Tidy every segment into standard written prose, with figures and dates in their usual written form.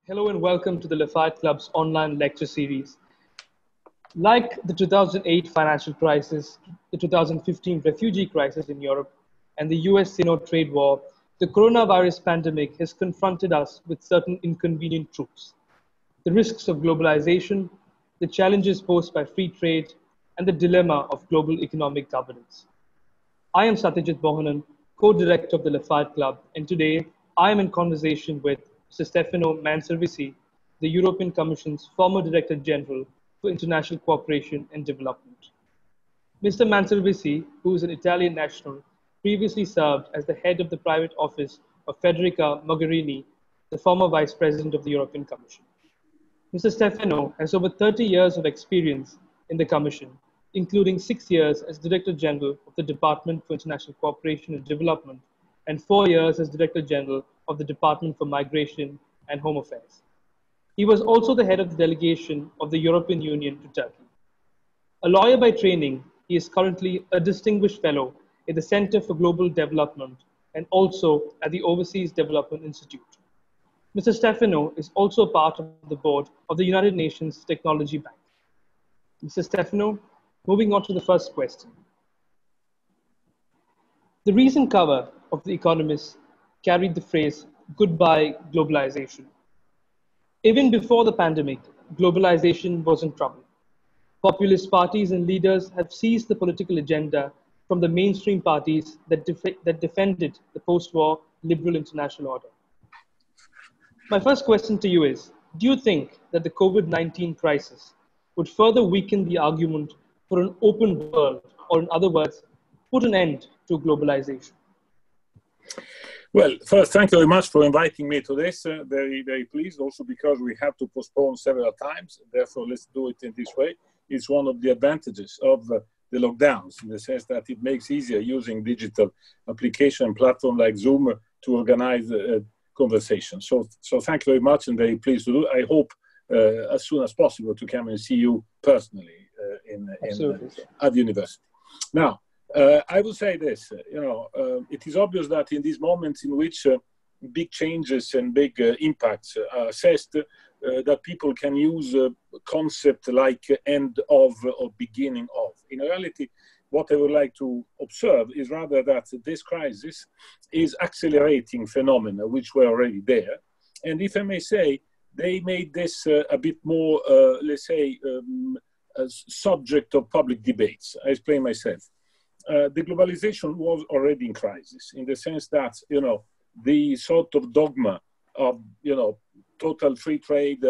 Hello and welcome to the LaFayette Club's online lecture series. Like the 2008 financial crisis, the 2015 refugee crisis in Europe, and the US-Sino trade war, the coronavirus pandemic has confronted us with certain inconvenient truths. The risks of globalization, the challenges posed by free trade, and the dilemma of global economic governance. I am Satyajit Mohanan, co-director of the LaFayette Club, and today I am in conversation with Mr. Stefano Manservisi, the European Commission's former Director General for International Cooperation and Development. Mr. Manservisi, who is an Italian national, previously served as the head of the private office of Federica Mogherini, the former Vice President of the European Commission. Mr. Stefano has over 30 years of experience in the Commission, including 6 years as Director General of the Department for International Cooperation and Development and 4 years as Director General of the Department for Migration and Home Affairs. He was also the head of the delegation of the European Union to Turkey. A lawyer by training, he is currently a distinguished fellow at the Center for Global Development and also at the Overseas Development Institute. Mr. Stefano is also part of the board of the United Nations Technology Bank. Mr. Stefano, moving on to the first question. The recent cover of The Economist carried the phrase, "Goodbye globalization." Even before the pandemic, globalization was in trouble. Populist parties and leaders have seized the political agenda from the mainstream parties that defended the post-war liberal international order. My first question to you is, do you think that the COVID-19 crisis would further weaken the argument for an open world, or in other words, put an end to globalization? Well, first, thank you very much for inviting me to this. Very, very pleased, also because we have to postpone several times. Therefore, let's do it in this way. It's one of the advantages of the lockdowns, in the sense that it makes easier using digital application platform like Zoom to organize conversations. So thank you very much, and very pleased to do. I hope as soon as possible to come and see you personally at the university. Now, I will say this, it is obvious that in these moments in which big changes and big impacts are assessed, that people can use a concept like end of or beginning of. In reality, what I would like to observe is rather that this crisis is accelerating phenomena which were already there. And if I may say, they made this a bit more, a subject of public debates. I explain myself. The globalization was already in crisis, in the sense that, the sort of dogma of, total free trade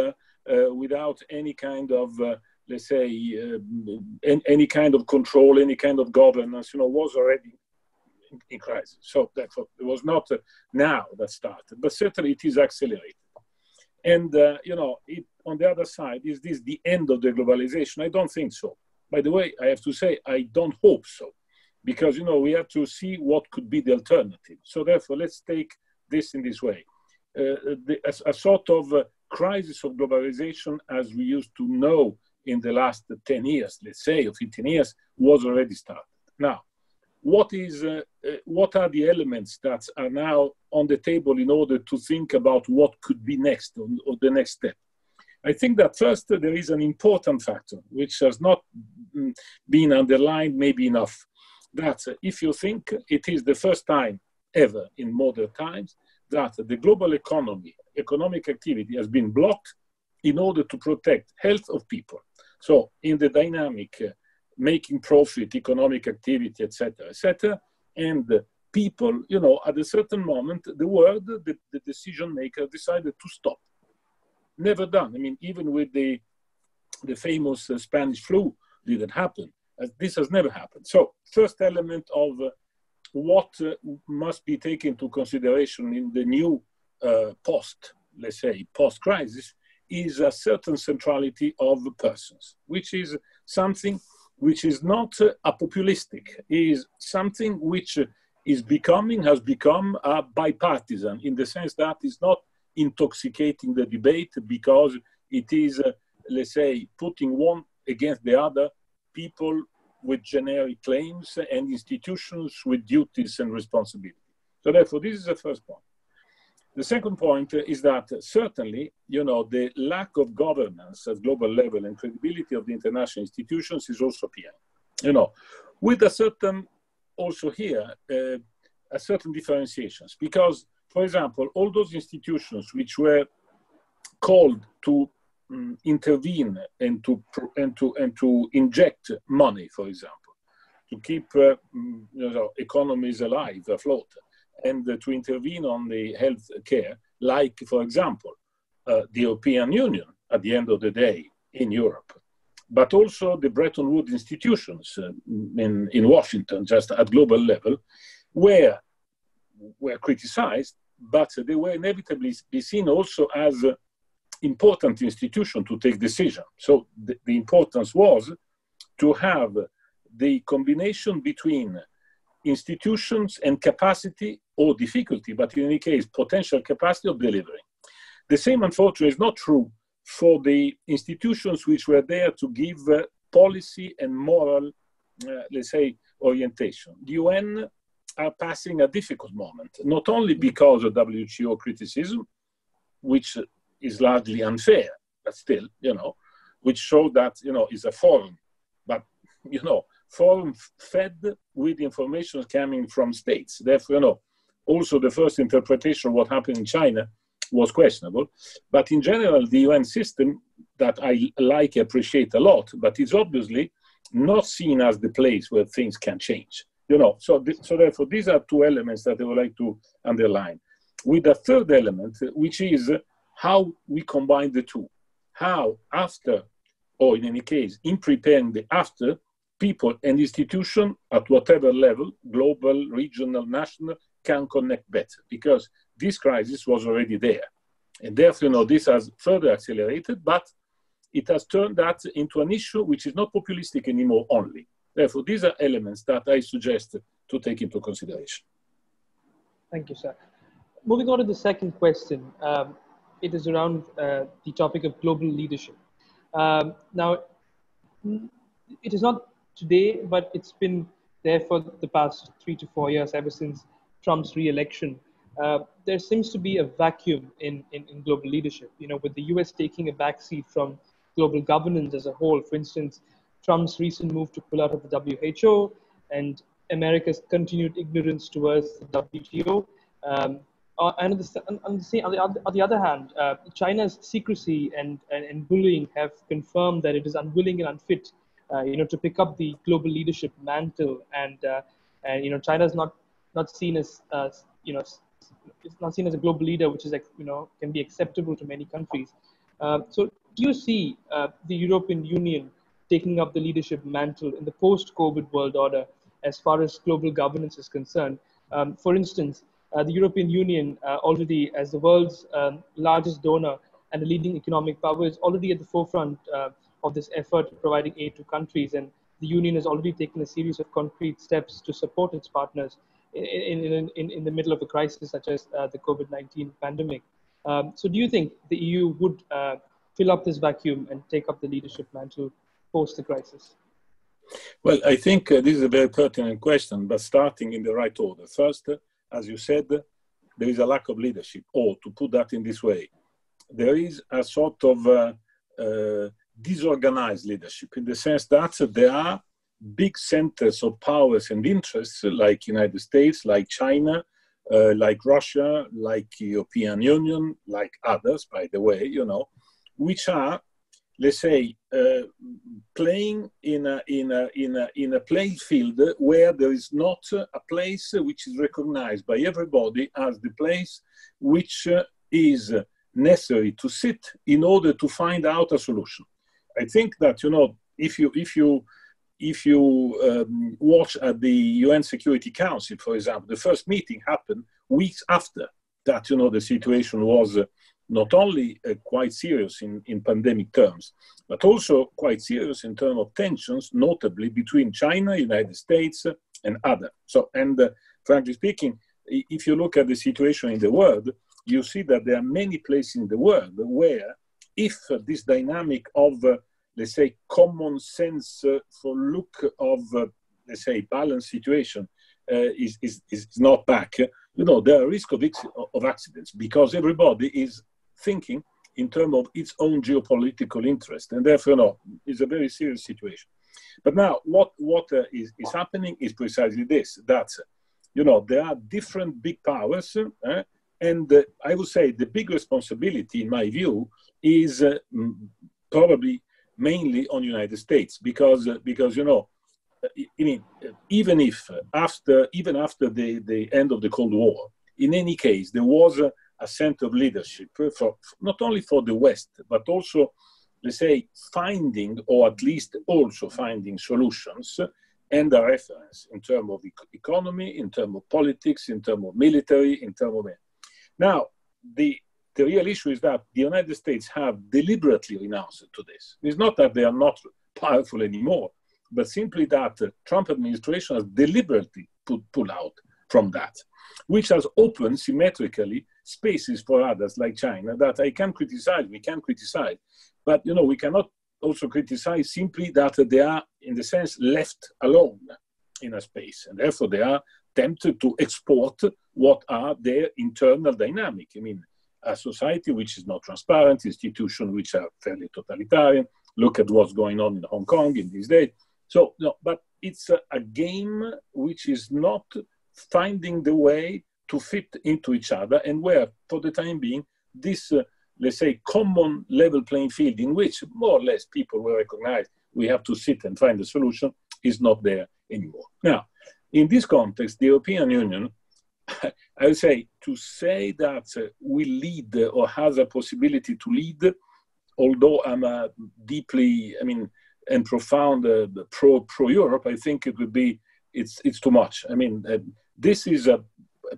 without any kind of, any kind of control, any kind of governance, was already in crisis. So therefore, it was not now that started, but certainly it is accelerated. And, on the other side, is this the end of the globalization? I don't think so. By the way, I have to say, I don't hope so. Because, we have to see what could be the alternative. So therefore, let's take this in this way. A sort of crisis of globalization, as we used to know in the last 10 years, let's say, or 15 years, was already started. Now, what are the elements that are now on the table in order to think about what could be next, or the next step? I think that first, there is an important factor, which has not been underlined maybe enough. That if you think it is the first time ever in modern times that the global economic activity has been blocked in order to protect health of people. So in the dynamic, making profit, economic activity, etc., and people, at a certain moment, the world, the decision maker decided to stop. Never done. I mean, even with the famous Spanish flu didn't happen. This has never happened. So first element of what must be taken into consideration in the new post-crisis is a certain centrality of persons, which is something which is not populistic, is something which has become bipartisan, in the sense that it's not intoxicating the debate because it is, putting one against the other, people with generic claims and institutions with duties and responsibilities. So therefore, this is the first point. The second point is that certainly, the lack of governance at global level and credibility of the international institutions is also appearing. With a certain, also here, a certain differentiations. Because, for example, all those institutions which were called to intervene and to inject money, for example, to keep economies alive, afloat, and to intervene on the health care, like, for example, the European Union at the end of the day in Europe, but also the Bretton Woods institutions in Washington, just at global level, were criticized, but they were inevitably be seen also as important institution to take decision. So the importance was to have the combination between institutions and capacity or difficulty, but in any case, potential capacity of delivering. The same, unfortunately, is not true for the institutions which were there to give policy and moral, let's say, orientation. The UN are passing a difficult moment, not only because of WTO criticism, which is largely unfair, but still, which showed that, is a forum, but, forum fed with information coming from states. Therefore, also the first interpretation of what happened in China was questionable. But in general, the UN system that I appreciate a lot, but is obviously not seen as the place where things can change. So therefore, these are two elements that I would like to underline. With a third element, which is how we combine the two. How after, or in any case, in preparing the after, people and institutions at whatever level, global, regional, national, can connect better, because this crisis was already there. And therefore, this has further accelerated, but it has turned that into an issue which is not populistic anymore only. Therefore, these are elements that I suggest to take into consideration. Thank you, sir. Moving on to the second question, it is around the topic of global leadership. Now, it is not today, but it's been there for the past 3 to 4 years, ever since Trump's re-election. There seems to be a vacuum in global leadership, with the US taking a backseat from global governance as a whole. For instance, Trump's recent move to pull out of the WHO and America's continued ignorance towards the WTO. And on the other hand, China's secrecy and bullying have confirmed that it is unwilling and unfit, to pick up the global leadership mantle. And China is not seen as it's not seen as a global leader, which is can be acceptable to many countries. So, do you see the European Union taking up the leadership mantle in the post-COVID world order as far as global governance is concerned? For instance, the European Union already, as the world's largest donor and a leading economic power, is already at the forefront of this effort of providing aid to countries, and the Union has already taken a series of concrete steps to support its partners in the middle of a crisis such as the COVID-19 pandemic. So do you think the EU would fill up this vacuum and take up the leadership mantle post the crisis? Well, I think this is a very pertinent question, but starting in the right order. First, as you said, there is a lack of leadership, or to put that in this way, there is a sort of disorganized leadership, in the sense that there are big centers of powers and interests, like United States, like China, like Russia, like European Union, like others, by the way, which are, let's say, playing in a playing field where there is not a place which is recognized by everybody as the place which is necessary to sit in order to find out a solution. I think that, if you watch at the UN Security Council, for example, the first meeting happened weeks after that, the situation was not only quite serious in pandemic terms, but also quite serious in terms of tensions, notably between China, United States, and others. So, frankly speaking, if you look at the situation in the world, you see that there are many places in the world where, if this dynamic of let's say, common sense for look of, let's say, balanced situation is not back, there are risks of accidents because everybody is thinking in terms of its own geopolitical interest, and therefore, it's a very serious situation. But now, what is happening is precisely this: that there are different big powers, and I would say the big responsibility, in my view, is probably mainly on the United States, because even after the end of the Cold War, in any case, there was a sense of leadership not only for the West, but also, let's say, finding, or at least also finding solutions and a reference in terms of economy, in terms of politics, in terms of military, in terms of... Now, the real issue is that the United States have deliberately renounced to this. It's not that they are not powerful anymore, but simply that the Trump administration has deliberately pulled out from that, which has opened symmetrically spaces for others like China that we can criticize, but we cannot also criticize simply that they are, in the sense, left alone in a space, and therefore they are tempted to export what are their internal dynamic. A society which is not transparent, institutions which are fairly totalitarian. Look at what's going on in Hong Kong in these days. So, but it's a game which is not finding the way to fit into each other, and where, for the time being, this, let's say, common level playing field in which more or less people will recognize we have to sit and find a solution is not there anymore. Now, in this context, the European Union, I would say, to say that we lead or has a possibility to lead, although I'm deeply, and profound pro-Europe, I think it would be, it's too much. This is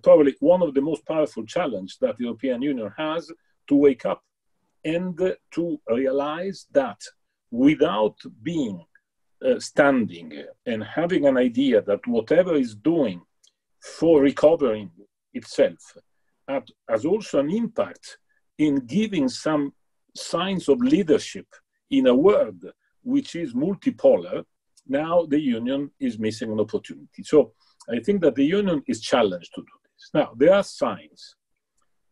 probably one of the most powerful challenges that the European Union has, to wake up and to realize that without being standing and having an idea that whatever is doing for recovering itself has also an impact in giving some signs of leadership in a world which is multipolar, now the Union is missing an opportunity. So I think that the Union is challenged to do this. Now, there are signs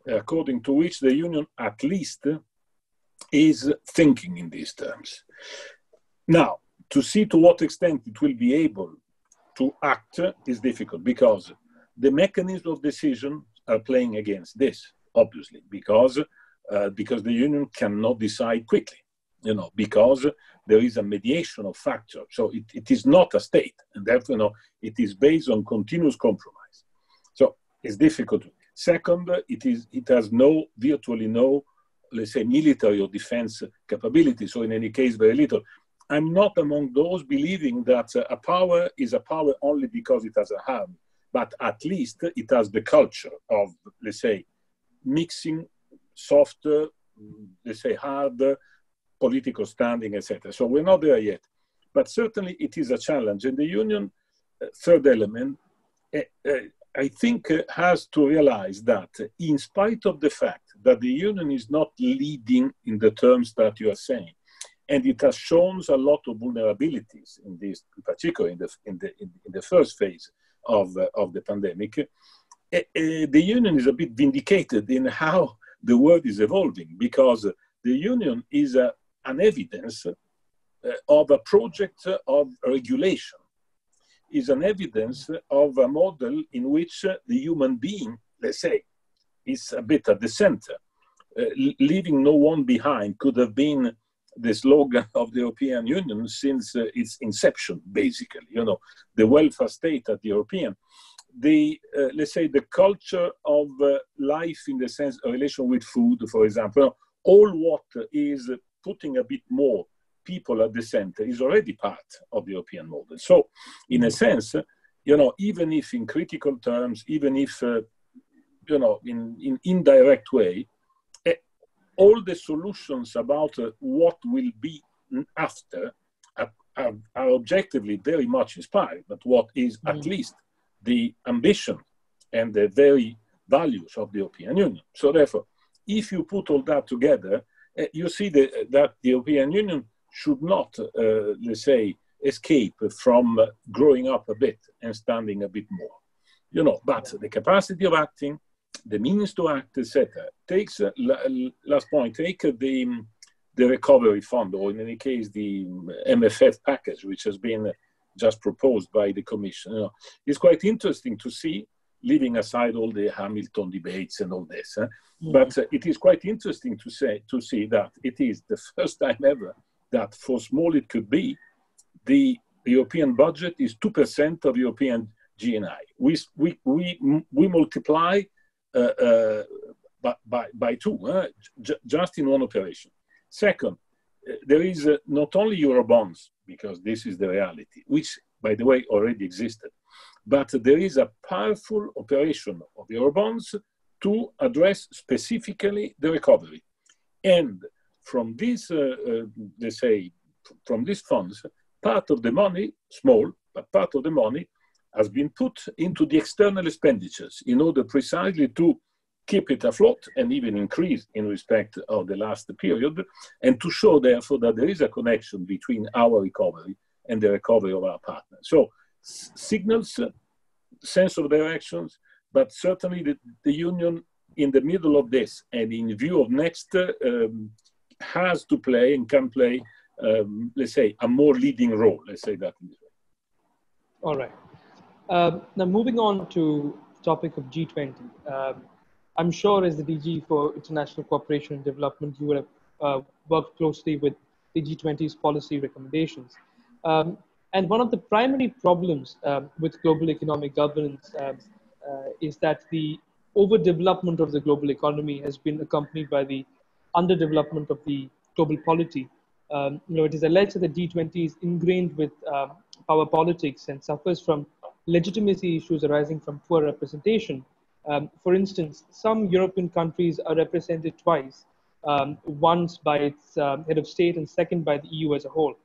according to which the Union at least is thinking in these terms. Now, to see to what extent it will be able to act is difficult, because the mechanisms of decision are playing against this, obviously, because the Union cannot decide quickly, because there is a mediation of factors. So it is not a state, and therefore, it is based on continuous compromise. So it's difficult. Second, it has virtually no, let's say, military or defense capability. So in any case, very little. I'm not among those believing that a power is a power only because it has a hand, but at least it has the culture of, let's say, mixing softer, let's say, harder political standing, etc. So we're not there yet, but certainly it is a challenge. And the Union, third element, I think has to realize that in spite of the fact that the Union is not leading in the terms that you are saying, and it has shown a lot of vulnerabilities in this, in particular in the first phase of the pandemic, the Union is a bit vindicated in how the world is evolving, because the Union is an evidence of a project of regulation, is an evidence of a model in which the human being, let's say, is a bit at the center. Leaving no one behind could have been the slogan of the European Union since its inception, basically. The welfare state at the European. Let's say, the culture of life in the sense of relation with food, for example, all what is putting a bit more people at the center is already part of the European model. So, in a sense, even if in critical terms, even if, in indirect way, all the solutions about what will be after are objectively very much inspired, but what is at least the ambition and the very values of the European Union. So therefore, if you put all that together, you see that the European Union should not, let's say, escape from growing up a bit and standing a bit more. you know, but the capacity of acting, the means to act, etc. Takes, last point, take the recovery fund, or in any case, the MFF package, which has been just proposed by the Commission. You know, it's quite interesting to see, leaving aside all the Hamilton debates and all this, but it is quite interesting to see that it is the first time ever that, for small it could be, the European budget is 2% of European GNI. We multiply by two, just in one operation. Second, there is not only Eurobonds, because this is the reality, which, by the way, already existed, but there is a powerful operation of Eurobonds to address specifically the recovery. And from these, let's say, from these funds, part of the money, small, but part of the money has been put into the external expenditures in order precisely to keep it afloat and even increase in respect of the last period, and to show, therefore, that there is a connection between our recovery and the recovery of our partners. So, signals, sense of directions, but certainly the Union in the middle of this and in view of next has to play and can play, let's say, a more leading role, let's say that. All right. Now, moving on to the topic of G20. I'm sure as the DG for International Cooperation and Development, you would have worked closely with the G20's policy recommendations. And one of the primary problems with global economic governance is that the overdevelopment of the global economy has been accompanied by the underdevelopment of the global polity. You know, it is alleged that the G20 is ingrained with power politics and suffers from legitimacy issues arising from poor representation. For instance, some European countries are represented twice, once by its head of state and second by the EU as a whole.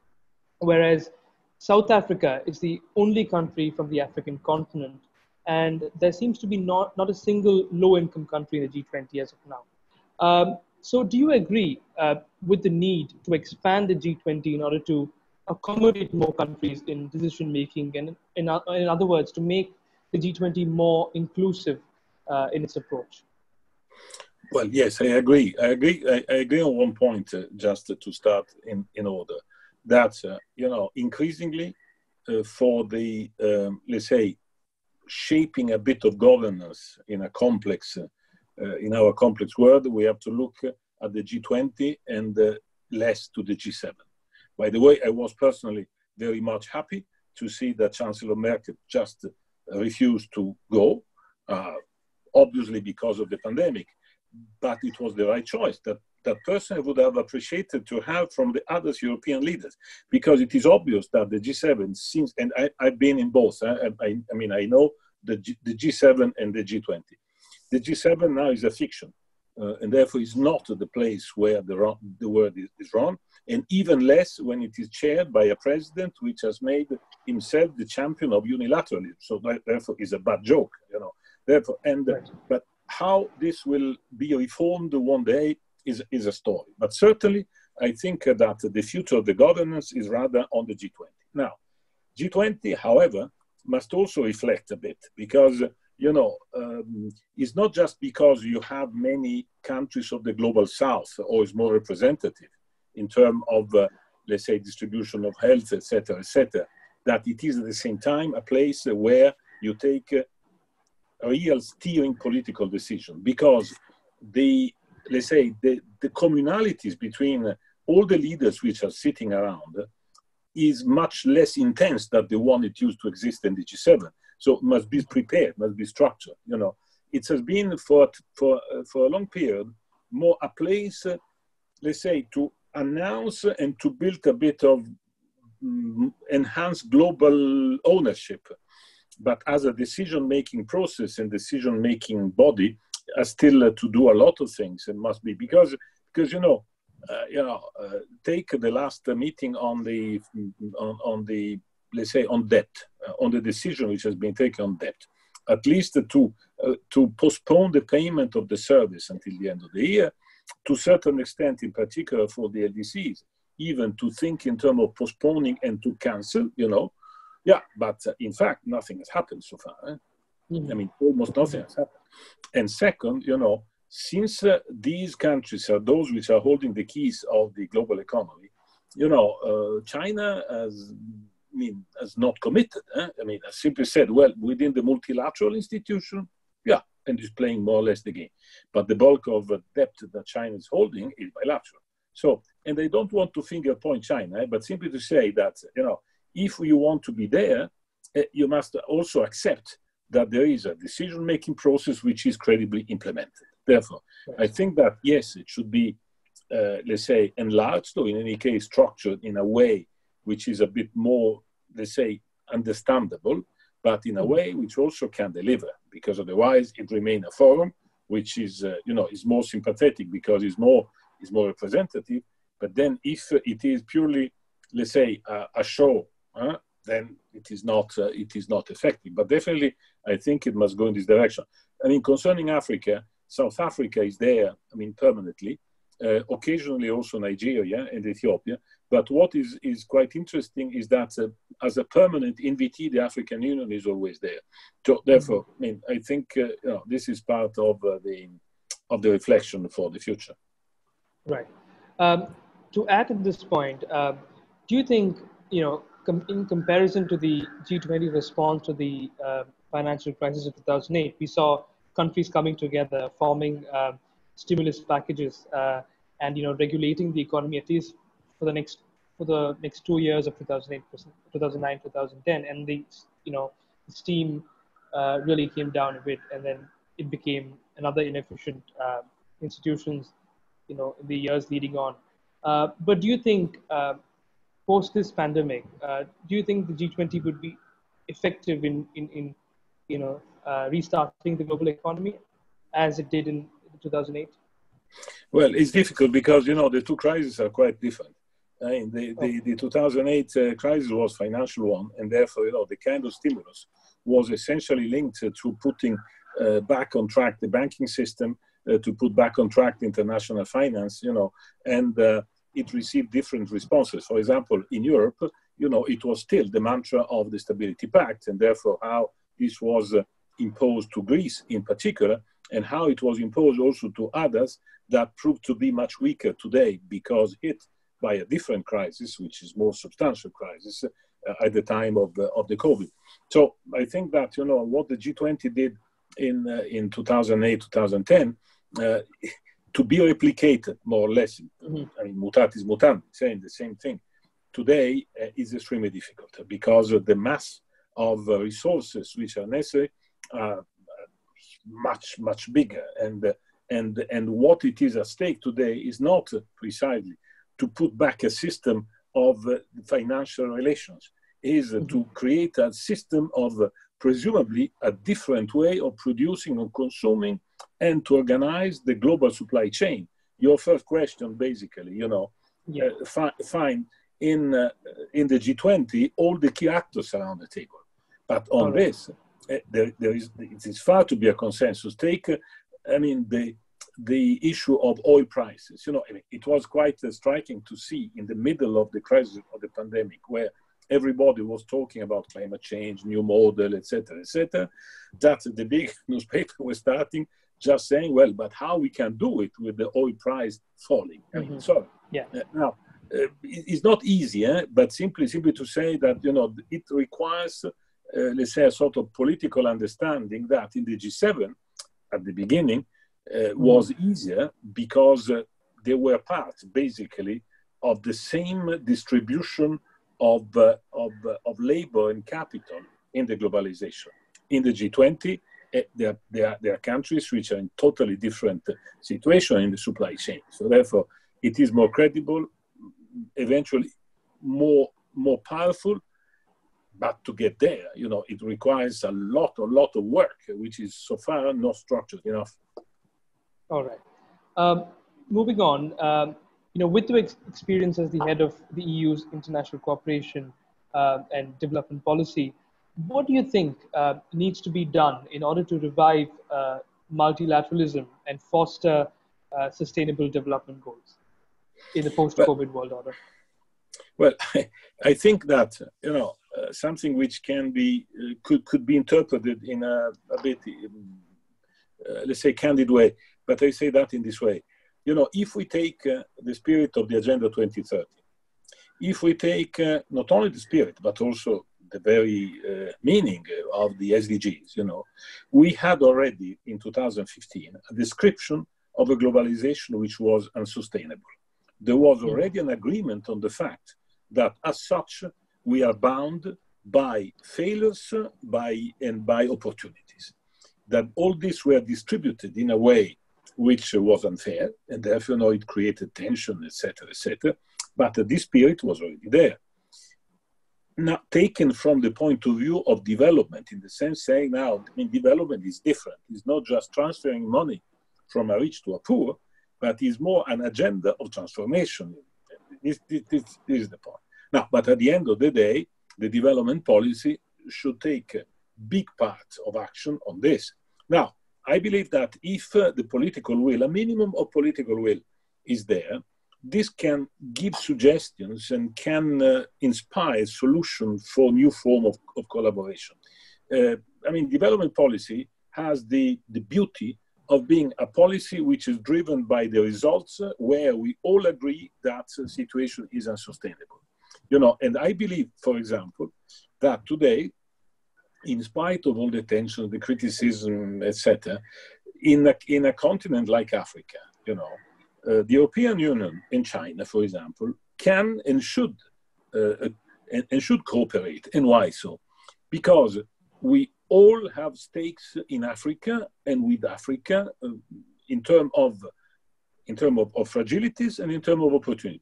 Whereas South Africa is the only country from the African continent, and there seems to be not a single low-income country in the G20 as of now. So do you agree with the need to expand the G20 in order to accommodate more countries in decision-making, and in other words, to make the G20 more inclusive in its approach? Well, yes, I agree. I agree on one point, just to start in order, that, you know, increasingly for the, let's say, shaping a bit of governance in a complex, in our complex world, we have to look at the G20 and less to the G7. By the way, I was personally very much happy to see that Chancellor Merkel just refused to go, obviously because of the pandemic, but it was the right choice. That person would have appreciated to have from the other European leaders, because it is obvious that the G7 seems, and I've been in both, I mean, I know the G7 and the G20. The G7 now is a fiction, and therefore is not the place where the word is run, and even less when it is chaired by a president which has made himself the champion of unilateralism. So therefore is a bad joke, you know. Therefore, but how this will be reformed one day is a story. But certainly, I think that the future of the governance is rather on the G20. Now, G20, however, must also reflect a bit, because, you know, it's not just because you have many countries of the global south, or is more representative in terms of, let's say, distribution of health, etc., that it is at the same time a place where you take a real steering political decision, because let's say, the communalities between all the leaders which are sitting around is much less intense than the one it used to exist in the G7. So it must be prepared, must be structured. You know, it has been for a long period more a place, let's say, to announce and to build a bit of enhanced global ownership, but as a decision-making process and decision-making body, still to do a lot of things, and must be, because take the last meeting on the let's say on debt, on the decision which has been taken on debt, at least to postpone the payment of the service until the end of the year, to a certain extent, in particular for the LDCs, even to think in terms of postponing and to cancel, you know. Yeah, but in fact, nothing has happened so far. I mean, almost nothing has happened. And second, since these countries are those which are holding the keys of the global economy, China has not committed. I mean, as simply said, well, within the multilateral institution, yeah, and is playing more or less the game. But the bulk of debt that China is holding is bilateral. So, and I don't want to finger point China, but simply to say that, if you want to be there, you must also accept that there is a decision-making process which is credibly implemented. Therefore, I think that, yes, it should be, let's say, enlarged, or in any case, structured in a way which is a bit more, let's say, understandable, but in a way which also can deliver, because otherwise it remains a forum which is, is more sympathetic because it's more representative. But then if it is purely, let's say, a show, then it is not effective. But definitely, I think it must go in this direction. I mean, concerning Africa, South Africa is there, permanently. Occasionally also Nigeria and Ethiopia. But what is quite interesting is that as a permanent invitee, the African Union is always there. So therefore, I think this is part of the reflection for the future. Right. To add to this point, do you think, in comparison to the G20 response to the financial crisis of 2008, we saw countries coming together, forming stimulus packages, and regulating the economy at least for the next 2 years of 2008, 2009, 2010, and the steam really came down a bit, and then it became another inefficient institutions, in the years leading on. But do you think post this pandemic, do you think the G20 would be effective in restarting the global economy as it did in 2008? Well, it's difficult because, the two crises are quite different. The 2008 crisis was financial one, and therefore, the kind of stimulus was essentially linked to putting back on track the banking system, to put back on track the international finance, and it received different responses. For example, in Europe, it was still the mantra of the Stability Pact, and therefore how this was imposed to Greece in particular, and how it was imposed also to others that proved to be much weaker today because hit by a different crisis, which is more substantial crisis at the time of the COVID. So I think that, what the G20 did in 2008, 2010, to be replicated more or less, mutatis mutandis, saying the same thing, today is extremely difficult because the mass of resources which are necessary are much, much bigger. And what it is at stake today is not precisely to put back a system of financial relations, is to create a system of presumably a different way of producing or consuming and to organize the global supply chain. Your first question, basically, find in the G20 all the key actors around the table. But on this, it is far to be a consensus. Take, the issue of oil prices. It was quite striking to see in the middle of the crisis of the pandemic, where everybody was talking about climate change, new model, etc., that the big newspaper was starting just saying, well, but how we can do it with the oil price falling? Now, it's not easy, but simply to say that, it requires, let's say, a sort of political understanding that in the G7 at the beginning was easier because they were part, basically, of the same distribution of labor and capital in the globalization. In the G20, there are countries which are in totally different situation in the supply chain. So therefore, it is more credible, eventually more powerful. But to get there, it requires a lot of work, which is so far not structured enough. All right. Moving on, with your experience as the head of the EU's international cooperation and development policy, what do you think needs to be done in order to revive multilateralism and foster sustainable development goals in the post-COVID world order? Well, I think that, something which can be, could be interpreted in a bit, let's say, candid way, but I say that in this way. If we take the spirit of the Agenda 2030, if we take not only the spirit, but also the very meaning of the SDGs, we had already in 2015 a description of a globalization which was unsustainable. There was already an agreement on the fact that as such, we are bound by failures and by opportunities. That all this were distributed in a way which was unfair, and therefore it created tension, etc., etc. But this spirit was already there. Now, taken from the point of view of development, in the sense saying now, development is different. It's not just transferring money from a rich to a poor, but is more an agenda of transformation. This is the point. Now, but at the end of the day, the development policy should take a big part of action on this. Now, I believe that if the political will, a minimum of political will is there, this can give suggestions and can inspire solutions for new form of collaboration. Development policy has the beauty of being a policy which is driven by the results where we all agree that the situation is unsustainable. And I believe, for example, that today, in spite of all the tension, the criticism, etc., in a continent like Africa, the European Union and China, for example, can and should cooperate. And why so? Because we all have stakes in Africa and with Africa in terms of fragilities and in terms of opportunity.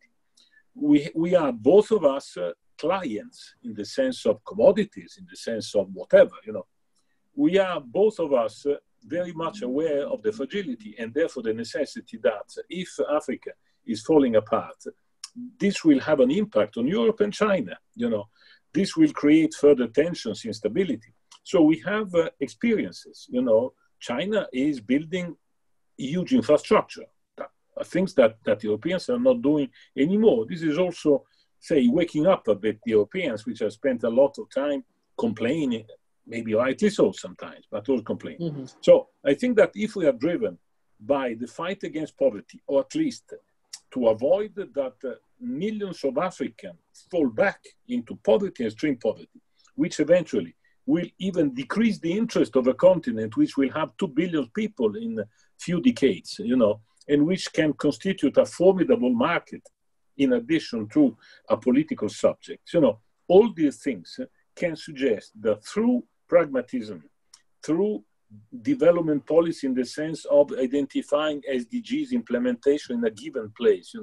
We are both of us clients in the sense of commodities, in the sense of whatever, We are both of us very much aware of the fragility and therefore the necessity that if Africa is falling apart, this will have an impact on Europe and China. This will create further tensions, instability. So we have experiences. China is building huge infrastructure, things that Europeans are not doing anymore. This is also, say, waking up a bit the Europeans, which have spent a lot of time complaining, maybe rightly so sometimes, but all complain. Mm-hmm. So I think that if we are driven by the fight against poverty, or at least to avoid that millions of Africans fall back into poverty, extreme poverty, which eventually will even decrease the interest of a continent which will have 2 billion people in a few decades, and which can constitute a formidable market in addition to a political subject. All these things can suggest that through pragmatism, through development policy in the sense of identifying SDGs implementation in a given place,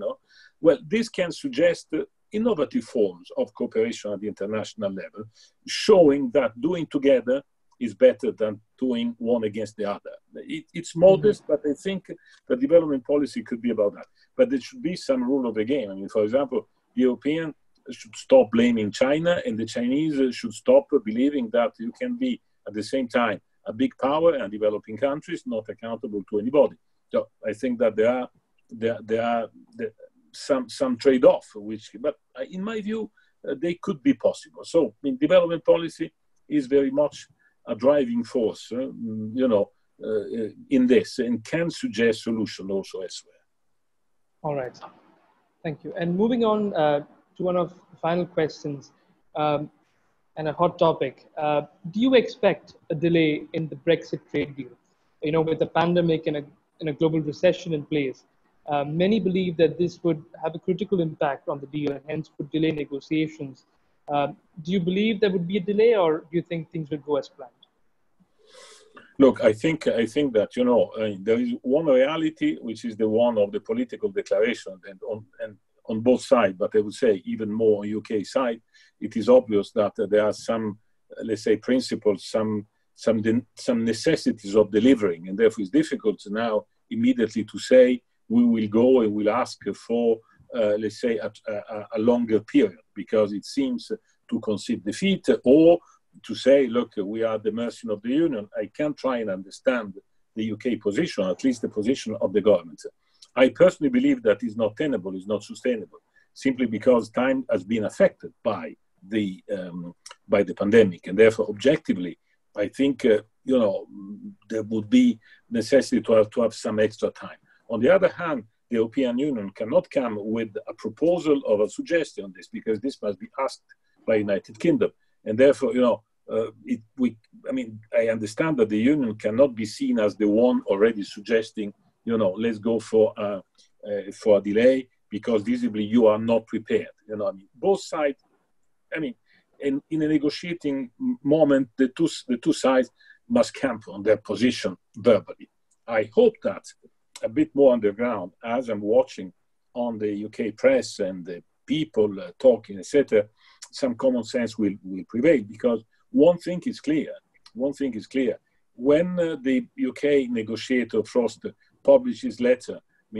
this can suggest innovative forms of cooperation at the international level, showing that doing together is better than doing one against the other. It's modest, but I think the development policy could be about that. But there should be some rule of the game. For example, the European should stop blaming China, and the Chinese should stop believing that you can be at the same time a big power and developing countries not accountable to anybody. So I think that there are some trade-off, but in my view, they could be possible. So development policy is very much a driving force, in this, and can suggest solutions also elsewhere. All right, thank you. And moving on to one of the final questions, and a hot topic. Do you expect a delay in the Brexit trade deal? With the pandemic and a global recession in place, many believe that this would have a critical impact on the deal and hence would delay negotiations. Do you believe there would be a delay, or do you think things will go as planned? Look, I think that there is one reality, which is the one of the political declaration, and on both sides. But I would say even more on UK side, it is obvious that there are some, let's say, principles, some necessities of delivering, and therefore it's difficult now immediately to say we will go and we'll ask for, let's say, a longer period, because it seems to concede defeat, or to say, look, we are at the mercy of the Union. I can try and understand the UK position, at least the position of the government. I personally believe that is not tenable, is not sustainable. simply because time has been affected by the pandemic, and therefore, objectively, I think there would be necessity to have some extra time. On the other hand, the European Union cannot come with a proposal or a suggestion on this, because this must be asked by United Kingdom, and therefore, I understand that the Union cannot be seen as the one already suggesting, let's go for a delay, because visibly you are not prepared. Both sides. In a negotiating moment, the two sides must camp on their position verbally. I hope that a bit more on the ground, as I'm watching on the UK press and the people talking, etc., some common sense will prevail, because one thing is clear. When the UK negotiator Frost published his letter,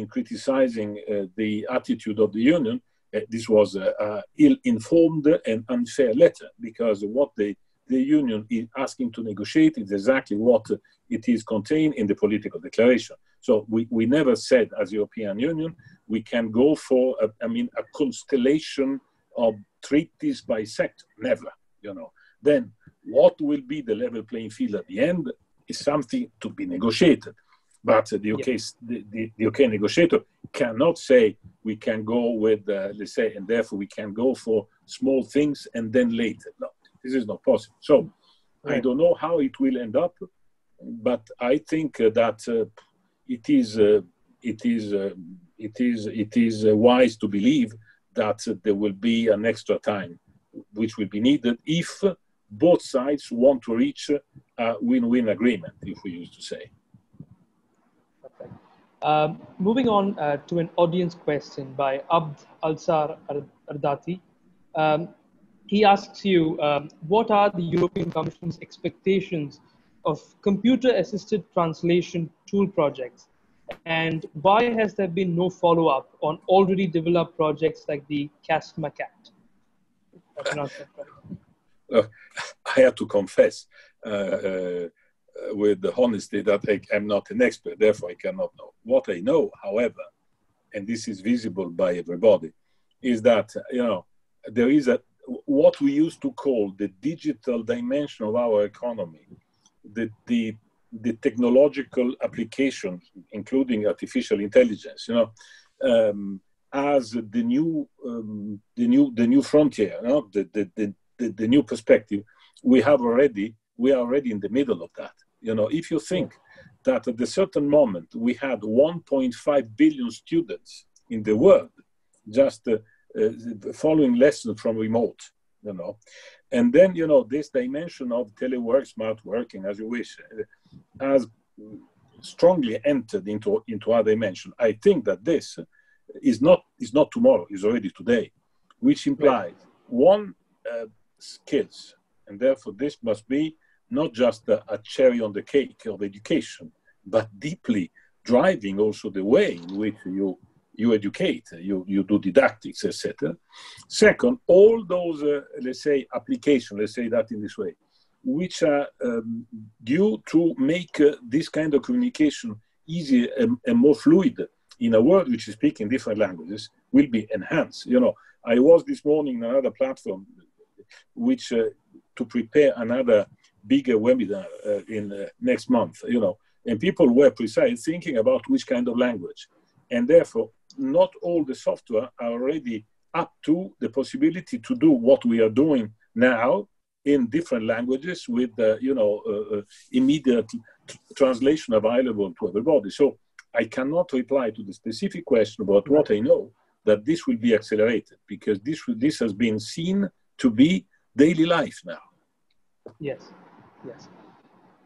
criticizing the attitude of the Union, this was an ill-informed and unfair letter, because what the Union is asking to negotiate is exactly what it is contained in the political declaration. So we never said, as European Union, we can go for a constellation of treaties by sector. Never, Then what will be the level playing field at the end is something to be negotiated. But the UK negotiator cannot say we can go with, let's say, and therefore we can go for small things and then later. No, this is not possible. So I don't know how it will end up, but I think that it is wise to believe that there will be an extra time which will be needed if both sides want to reach a win-win agreement, if we used to say. Moving on to an audience question by Abd Alsar Ardati. He asks you, what are the European Commission's expectations of computer-assisted translation tool projects? And why has there been no follow-up on already developed projects like the CASMACAT? I have to confess with the honesty that I'm not an expert, therefore I cannot know. What I know, however, and this is visible by everybody, is that there is what we used to call the digital dimension of our economy, the technological applications, including artificial intelligence, as the new frontier, the new perspective. We are already in the middle of that. If you think that at a certain moment we had 1.5 billion students in the world just following lessons from remote, and then this dimension of telework, smart working, as you wish, has strongly entered into our dimension. I think that this is not tomorrow, is already today, which implies one, skills, and therefore this must be not just a cherry on the cake of education, but deeply driving also the way in which you educate, you do didactics, etc. Second, all those, let's say, applications, let's say that in this way, which are due to make this kind of communication easier and more fluid in a world which is speaking different languages, will be enhanced. I was this morning on another platform which to prepare another bigger webinar in next month, and people were precise thinking about which kind of language. And therefore, not all the software are already up to the possibility to do what we are doing now in different languages with, immediate translation available to everybody. So I cannot reply to the specific question about what I know, that this will be accelerated, because this has been seen to be daily life now. Yes.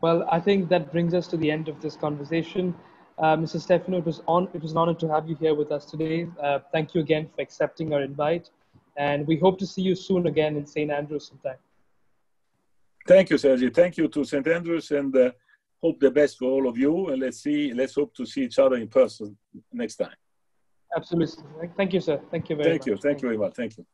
Well, I think that brings us to the end of this conversation. Mr. Stefano, it was an honor to have you here with us today. Thank you again for accepting our invite, and we hope to see you soon again in St. Andrews sometime. Thank you, Sergi. Thank you to St. Andrews, and hope the best for all of you. And let's hope to see each other in person next time. Absolutely. Thank you, sir. Thank you very much. Thank you very much. Thank you.